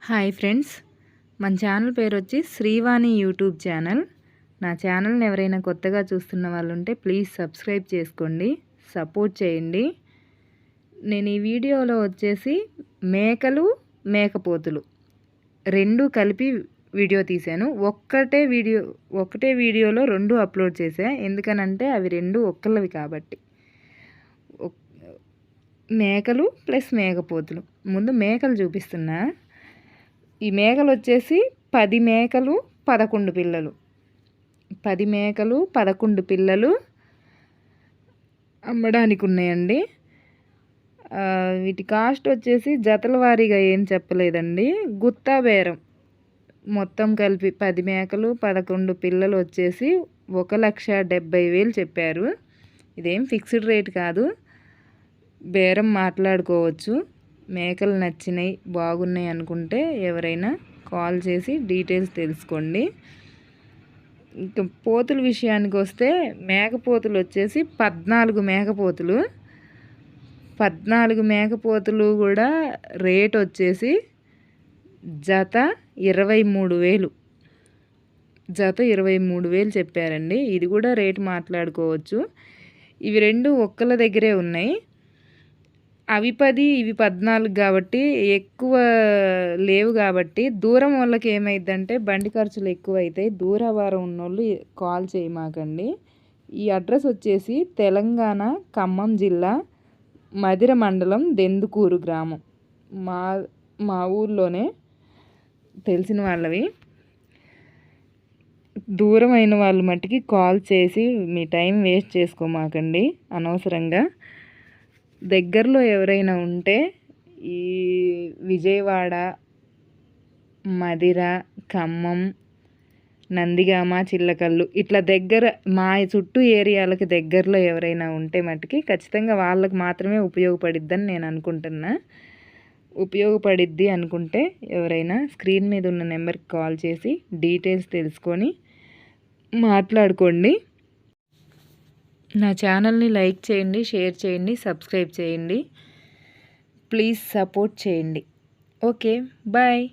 Hi friends, మన channel పేరు వచ్చి శ్రీవాణి యూట్యూబ్ ఛానల్. నా ఛానల్ని ఎవరైనా కొత్తగా చూస్తున్న వాళ్ళు ఉంటే ప్లీజ్ సబ్స్క్రైబ్ చేసుకోండి, సపోర్ట్ చేయండి. నేను ఈ వీడియోలో వచ్చేసి మేకలు మేకపోతులు రెండు కలిపి వీడియో తీశాను. ఒకటే వీడియోలో రెండు అప్లోడ్ చేశా. ఎందుకనంటే అవి రెండు ఒక్కళ్ళవి కాబట్టి. మేకలు ప్లస్ మేకపోతులు. ముందు మేకలు చూపిస్తున్నా. ఈ మేకలు వచ్చేసి 10 మేకలు 11 పిల్లలు. 10 మేకలు 11 పిల్లలు అమ్మడానికి ఉన్నాయండి. వీటి కాస్ట్ వచ్చేసి జతల వారీగా ఏం చెప్పలేదండి, గుత్తా బేరం మొత్తం కలిపి 10 మేకలు 11 పిల్లలు వచ్చేసి 1,70,000 చెప్పారు. ఇదేం ఫిక్స్డ్ రేట్ కాదు, బేరం మాట్లాడుకోవచ్చు. మేకలు నచ్చినాయి, బాగున్నాయి అనుకుంటే ఎవరైనా కాల్ చేసి డీటెయిల్స్ తెలుసుకోండి. ఇంకా పోతుల విషయానికి వస్తే మేకపోతులు వచ్చేసి 14 మేకపోతులు. 14 మేకపోతులు కూడా రేట్ వచ్చేసి జత 23,000. జత 23,000 చెప్పారండి. ఇది కూడా రేట్ మాట్లాడుకోవచ్చు. ఇవి రెండు ఒక్కల దగ్గరే ఉన్నాయి. అవి 10 ఇవి 14 కాబట్టి ఎక్కువ లేవు. కాబట్టి దూరం వాళ్ళకి ఏమైందంటే బండి ఖర్చులు ఎక్కువ అవుతాయి. దూరవారం ఉన్నోళ్ళు కాల్ చేయమాకండి. ఈ అడ్రస్ వచ్చేసి తెలంగాణ ఖమ్మం జిల్లా మదిర మండలం దెందుకూరు గ్రామం. మా ఊర్లోనే, తెలిసిన వాళ్ళవి. దూరం అయిన వాళ్ళు మట్టుకి కాల్ చేసి మీ టైం వేస్ట్ చేసుకోమాకండి అనవసరంగా. దగ్గరలో ఎవరైనా ఉంటే ఈ విజయవాడ, మదిర, ఖమ్మం, నందిగామ, చిల్లకల్లు ఇట్లా దగ్గర మా చుట్టూ ఏరియాలకి దగ్గరలో ఎవరైనా ఉంటే మట్టుకి ఖచ్చితంగా వాళ్ళకి మాత్రమే ఉపయోగపడిద్దని నేను అనుకుంటున్నా. ఉపయోగపడిద్ది అనుకుంటే ఎవరైనా స్క్రీన్ మీద ఉన్న నెంబర్కి కాల్ చేసి డీటెయిల్స్ తెలుసుకొని మాట్లాడుకోండి. నా ఛానల్ని లైక్ చేయండి, షేర్ చేయండి, సబ్స్క్రైబ్ చేయండి. ప్లీజ్ సపోర్ట్ చేయండి. Okay, bye.